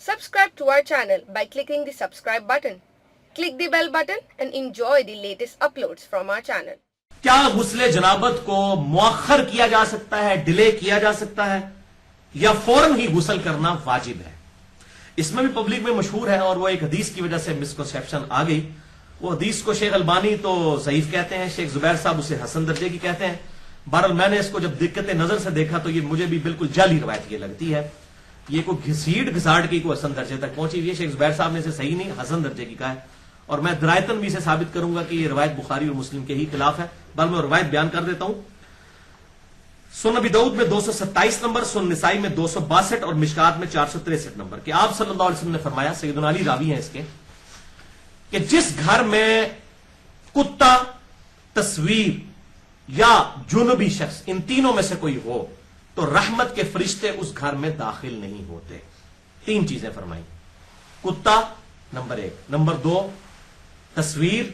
Subscribe to our channel by clicking the subscribe button. Click the bell button and enjoy the latest uploads from our channel. کیا غسل جنابت کو مؤخر کیا جا سکتا ہے، ڈیلے کیا جا سکتا ہے، یا فوراً ہی غسل کرنا واجب ہے؟ اس میں بھی پبلک میں مشہور ہے، اور وہ ایک حدیث کی وجہ سے مسکنسیپشن آ گئی۔ وہ حدیث کو شیخ البانی تو ضعیف کہتے ہیں، شیخ زبیر صاحب اسے حسن درجے کی کہتے ہیں۔ بہرحال میں نے اس کو جب دقت نظر سے دیکھا تو یہ مجھے بھی بالکل جعلی روایت یہ لگتی ہے۔ یہ کوئی گھسیٹ گھساڑ کی کوئی حسن درجے تک پہنچی ہوئی ہے۔ شیخ زبیر صاحب نے اسے صحیح نہیں، حسن درجے کی کہا ہے، اور میں درایتن بھی اسے ثابت کروں گا کہ یہ روایت بخاری اور مسلم کے ہی خلاف ہے۔ بل میں روایت بیان کر دیتا ہوں۔ سنن ابی داؤد میں 227 نمبر، سنن نسائی میں 262 اور مشکات میں 463 نمبر کہ آپ صلی اللہ علیہ وسلم نے فرمایا، سیدنا علی راوی ہیں اس کے، کہ جس گھر میں کتا، تصویر یا جنبی شخص ان تینوں میں سے کوئی ہو تو رحمت کے فرشتے اس گھر میں داخل نہیں ہوتے۔ تین چیزیں فرمائی، کتا نمبر 1، نمبر 2 تصویر،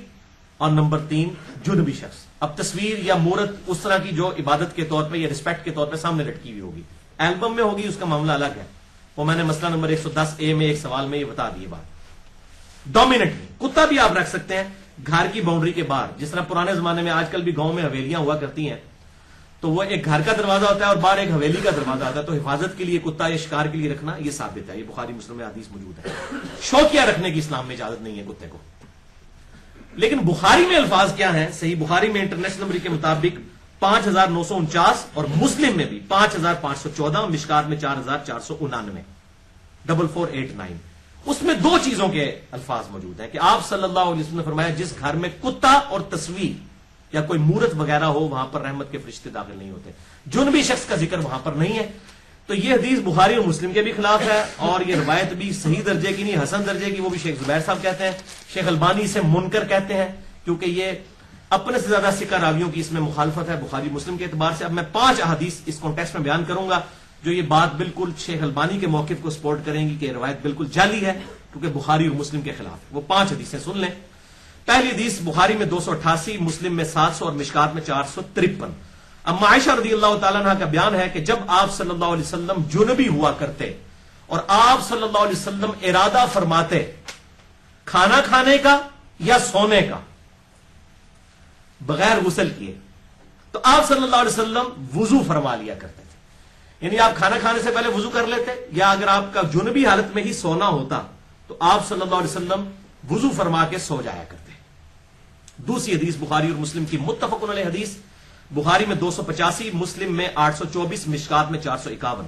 اور نمبر 3 جنبی شخص۔ اب تصویر یا مورت اس طرح کی جو عبادت کے طور پہ یا رسپیکٹ کے طور پہ سامنے لٹکی ہوئی ہوگی، البم میں ہوگی، اس کا معاملہ الگ ہے، وہ میں نے مسئلہ نمبر 110A میں ایک سوال میں یہ بتا دی بات۔ ڈومیننٹلی کتا بھی آپ رکھ سکتے ہیں گھر کی باؤنڈری کے باہر، جس طرح پرانے زمانے میں آج کل بھی گاؤں میں حویلیاں ہوا کرتی ہیں، تو وہ ایک گھر کا دروازہ ہوتا ہے اور باہر ایک حویلی کا دروازہ ہوتا ہے، تو حفاظت کے لیے کتا یا شکار کے لیے رکھنا یہ ثابت ہے، یہ بخاری مسلم میں حدیث موجود ہے۔ شوقیہ رکھنے کی اسلام میں اجازت نہیں ہے کتے کو۔ لیکن بخاری میں الفاظ کیا ہیں؟ صحیح بخاری میں انٹرنیشنل نمبر کے مطابق 5949 اور مسلم میں بھی 5514، مشکات میں 4499، 4489۔ اس میں دو چیزوں کے الفاظ موجود ہیں کہ آپ صلی اللہ علیہ وسلم نے فرمایا جس گھر میں کتا اور تصویر یا کوئی مورت وغیرہ ہو وہاں پر رحمت کے فرشتے داخل نہیں ہوتے، جنبی شخص کا ذکر وہاں پر نہیں ہے۔ تو یہ حدیث بخاری اور مسلم کے بھی خلاف ہے، اور یہ روایت بھی صحیح درجے کی نہیں، حسن درجے کی، وہ بھی شیخ زبیر صاحب کہتے ہیں، شیخ البانی سے منکر کہتے ہیں، کیونکہ یہ اپنے سے زیادہ سکہ راویوں کی اس میں مخالفت ہے بخاری مسلم کے اعتبار سے۔ اب میں 5 احادیث اس کانٹیکسٹ میں بیان کروں گا جو یہ بات بالکل شیخ البانی کے موقف کو سپورٹ کریں گی کہ یہ روایت بالکل جعلی ہے کیونکہ بخاری اور مسلم کے خلاف۔ وہ 5 حدیثیں سن لیں۔ پہلی حدیث بخاری میں 288، مسلم میں 700 اور مشکات میں 453۔ اما عائشہ رضی اللہ تعالیٰ عنہ کا بیان ہے کہ جب آپ صلی اللہ علیہ وسلم جنبی ہوا کرتے اور آپ صلی اللہ علیہ وسلم ارادہ فرماتے کھانا کھانے کا یا سونے کا بغیر غسل کیے، تو آپ صلی اللہ علیہ وسلم وضو فرما لیا کرتے تھے، یعنی آپ کھانا کھانے سے پہلے وضو کر لیتے، یا اگر آپ کا جنبی حالت میں ہی سونا ہوتا تو آپ صلی اللہ علیہ وسلم وضو فرما کے سو جایا کرتے۔ دوسری حدیث بخاری اور مسلم کی متفق علیہ حدیث، بخاری میں 285، مسلم میں 824، مشکات میں 451۔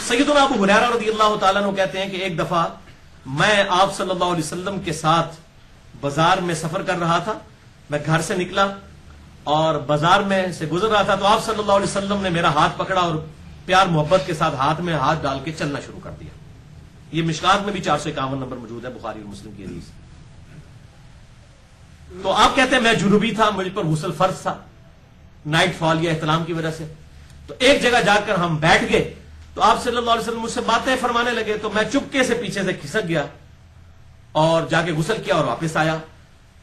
سیدنا ابو ہریرہ رضی اللہ تعالیٰ عنہ کہتے ہیں کہ ایک دفعہ میں آپ صلی اللہ علیہ وسلم کے ساتھ بازار میں سفر کر رہا تھا، میں گھر سے نکلا اور بازار میں سے گزر رہا تھا تو آپ صلی اللہ علیہ وسلم نے میرا ہاتھ پکڑا اور پیار محبت کے ساتھ ہاتھ میں ہاتھ ڈال کے چلنا شروع کر دیا۔ یہ مشکات میں بھی 451 نمبر موجود ہے بخاری اور مسلم کی حدیث۔ تو آپ کہتے ہیں میں جنوبی تھا، مجھ پر غسل فرض تھا نائٹ فال یا احتلام کی وجہ سے، تو ایک جگہ جا کر ہم بیٹھ گئے تو آپ صلی اللہ علیہ وسلم مجھ سے باتیں فرمانے لگے، تو میں چپکے سے پیچھے سے کھسک گیا اور جا کے غسل کیا اور واپس آیا،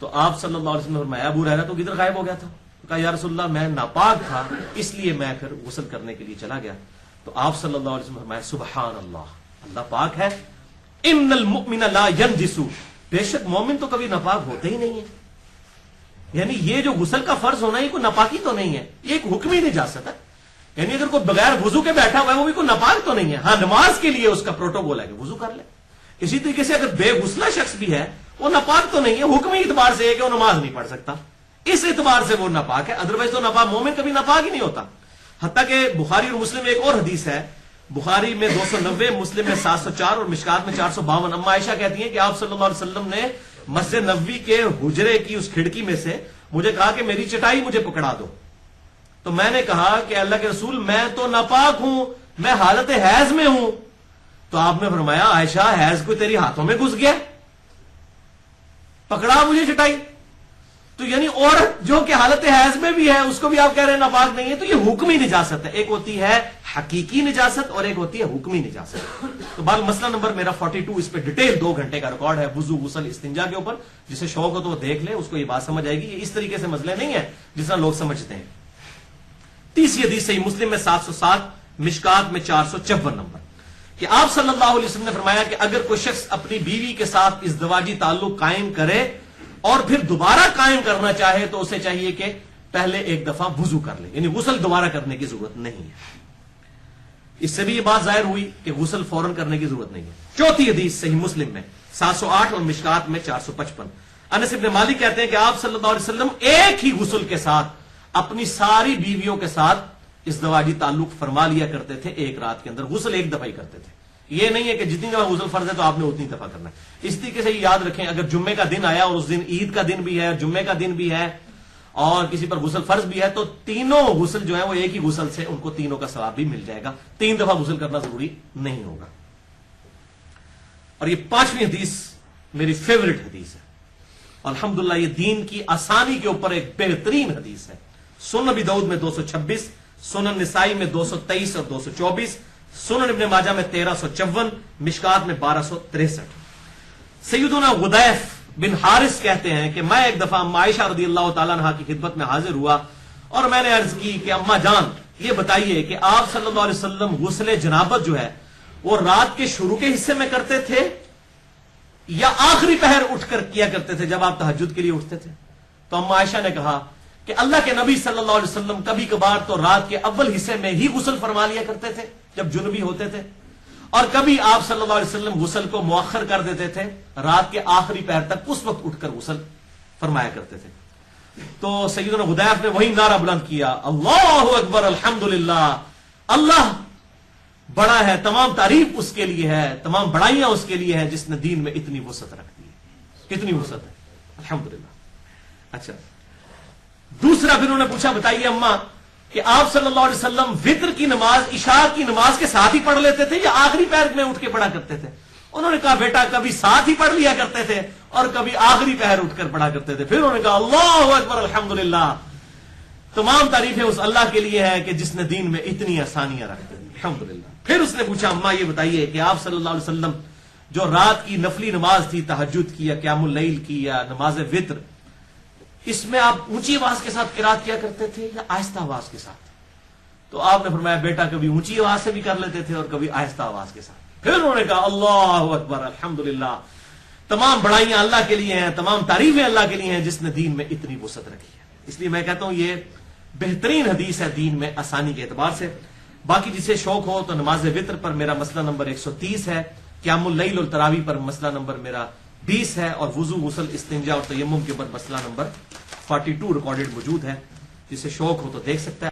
تو آپ صلی اللہ علیہ وسلم نے فرمایا ابو ہریرہ تو کدھر غائب ہو گیا تھا؟ تو کہا یا رسول اللہ میں ناپاک تھا اس لیے میں پھر غسل کرنے کے لیے چلا گیا۔ تو آپ صلی اللہ علیہ وسلم نے فرمایا سبحان اللہ، اللہ پاک ہے، ان المؤمن لا ينجس، بے شک مومن تو کبھی ناپاک ہوتے ہی نہیں ہے۔ یعنی یہ جو غسل کا فرض ہونا یہ کوئی ناپاکی تو نہیں ہے، یہ ایک حکمی نجاست ہے، یعنی اگر کوئی بغیر وضو کے بیٹھا ہوا ہے وہ بھی کوئی ناپاک تو نہیں ہے۔ ہاں نماز کے لیے اس کا پروٹوکول ہے کہ وضو کر لے، اسی طریقے سے اگر بے غسلہ شخص بھی ہے وہ ناپاک تو نہیں ہے، حکمی اعتبار سے ہے کہ وہ نماز نہیں پڑھ سکتا، اس اعتبار سے وہ ناپاک ہے، ادروائز تو ناپاک مومن کبھی ناپاک ہی نہیں ہوتا۔ حتیٰ کہ بخاری اور مسلم میں ایک اور حدیث ہے، بخاری میں 290، مسلم میں 704 اور مشکات میں 452۔ اما عائشہ کہتی ہیں کہ آپ صلی اللہ علیہ وسلم نے مسجد نبوی کے حجرے کی اس کھڑکی میں سے مجھے کہا کہ میری چٹائی مجھے پکڑا دو، تو میں نے کہا کہ اللہ کے رسول میں تو ناپاک ہوں، میں حالت حیض میں ہوں۔ تو آپ نے فرمایا عائشہ حیض کو تیری ہاتھوں میں گھس گیا، پکڑا مجھے چٹائی؟ تو یعنی عورت جو کہ حالت حیض میں بھی ہے اس کو بھی آپ کہہ رہے ہیں ناپاک نہیں ہے، تو یہ حکمی نجاست ہے، ایک ہوتی ہے حقیقی نجاست اور ایک ہوتی ہے حکمی نجاست۔ تو بال مسئلہ نمبر میرا 42، اس پہ ڈیٹیل 2 گھنٹے کا ریکارڈ ہے وضو غسل استنجا کے اوپر، جسے شوق ہو تو وہ دیکھ لے، اس کو یہ بات سمجھ آئے گی، یہ اس طریقے سے مسئلے نہیں ہے جس طرح لوگ سمجھتے ہیں۔ تیسری حدیث صحیح مسلم میں 707، مشکات میں 454 نمبر کہ آپ صلی اللہ علیہ وسلم نے فرمایا کہ اگر کوئی شخص اپنی بیوی کے ساتھ ازدواجی تعلق قائم کرے اور پھر دوبارہ قائم کرنا چاہے تو اسے چاہیے کہ پہلے ایک دفعہ وضو کر لے، یعنی غسل دوبارہ کرنے کی ضرورت نہیں ہے۔ اس سے بھی یہ بات ظاہر ہوئی کہ غسل فوراً کرنے کی ضرورت نہیں ہے۔ چوتھی حدیث صحیح مسلم میں 708 اور مشکات میں 455، انس بن مالک کہتے ہیں کہ آپ صلی اللہ علیہ وسلم ایک ہی غسل کے ساتھ اپنی ساری بیویوں کے ساتھ ازدواجی تعلق فرما لیا کرتے تھے، ایک رات کے اندر غسل ایک دفعہ ہی کرتے تھے۔ یہ نہیں ہے کہ جتنی دفعہ غسل فرض ہے تو آپ نے اتنی دفعہ کرنا ہے۔ اس طریقے سے یاد رکھیں، اگر جمعے کا دن آیا اور اس دن عید کا دن بھی ہے، جمعے کا دن بھی ہے اور کسی پر غسل فرض بھی ہے، تو تینوں غسل جو ہے وہ ایک ہی غسل سے ان کو تینوں کا ثواب بھی مل جائے گا، 3 دفعہ غسل کرنا ضروری نہیں ہوگا۔ اور یہ 5ویں حدیث میری فیورٹ حدیث ہے، الحمدللہ یہ دین کی آسانی کے اوپر ایک بہترین حدیث ہے۔ سنن ابی داؤد میں 226، سنن نسائی میں 223 اور 224، سنن ابن ماجہ میں 1354، مشکات میں 1263۔ سیدنا غدیف بن حارث کہتے ہیں کہ میں ایک دفعہ اما عائشہ رضی اللہ تعالیٰ عنہا کی خدمت میں حاضر ہوا اور میں نے عرض کی کہ اما جان یہ بتائیے کہ آپ صلی اللہ علیہ وسلم غسل جنابت جو ہے وہ رات کے شروع کے حصے میں کرتے تھے یا آخری پہر اٹھ کر کیا کرتے تھے جب آپ تہجد کے لیے اٹھتے تھے؟ تو اما عائشہ نے کہا کہ اللہ کے نبی صلی اللہ علیہ وسلم کبھی کبھار تو رات کے اول حصے میں ہی غسل فرما لیا کرتے تھے جب جنبی ہوتے تھے، اور کبھی آپ صلی اللہ علیہ وسلم غسل کو مؤخر کر دیتے تھے، رات کے آخری پہر تک اس وقت اٹھ کر غسل فرمایا کرتے تھے۔ تو سیدنا غدیف نے وہی نعرہ بلند کیا، اللہ اکبر الحمدللہ، اللہ بڑا ہے، تمام تعریف اس کے لیے ہے، تمام بڑائیاں اس کے لیے ہیں جس نے دین میں اتنی وسعت رکھ دی ہے۔ کتنی وسعت ہے الحمدللہ۔ اچھا دوسرا پھر انہوں نے پوچھا بتائیے اما کہ آپ صلی اللہ علیہ وسلم وتر کی نماز عشاء کی نماز کے ساتھ ہی پڑھ لیتے تھے یا آخری پہر میں اٹھ کے پڑھا کرتے تھے؟ انہوں نے کہا بیٹا کبھی ساتھ ہی پڑھ لیا کرتے تھے اور کبھی آخری پہر اٹھ کر پڑھا کرتے تھے۔ پھر انہوں نے کہا اللہ اکبر الحمدللہ، تمام تعریفیں اس اللہ کے لیے ہے کہ جس نے دین میں اتنی آسانیاں رکھ دی الحمدللہ۔ پھر اس نے پوچھا اما یہ بتائیے کہ آپ صلی اللہ علیہ وسلم جو رات کی نفلی نماز تھی، تہجد کی یا قیام اللیل کی یا نماز وتر، اس میں آپ اونچی آواز کے ساتھ قرات کیا کرتے تھے یا آہستہ آواز کے ساتھ؟ تو آپ نے فرمایا بیٹا کبھی اونچی آواز سے بھی کر لیتے تھے اور کبھی آہستہ آواز کے ساتھ۔ پھر انہوں نے کہا اللہ اکبر الحمدللہ، تمام بڑائیاں اللہ کے لیے ہیں، تمام تعریفیں اللہ کے لیے ہیں جس نے دین میں اتنی وسعت رکھی ہے۔ اس لیے میں کہتا ہوں یہ بہترین حدیث ہے دین میں آسانی کے اعتبار سے۔ باقی جسے شوق ہو تو نماز وتر پر میرا مسئلہ نمبر 130 ہے، قیام اللیل اور تراویح پر مسئلہ نمبر میرا 20 ہے، اور وضو غسل استنجا اور تیمم کے اوپر مسئلہ نمبر 42 ریکارڈڈ موجود ہے، جسے شوق ہو تو دیکھ سکتا ہے۔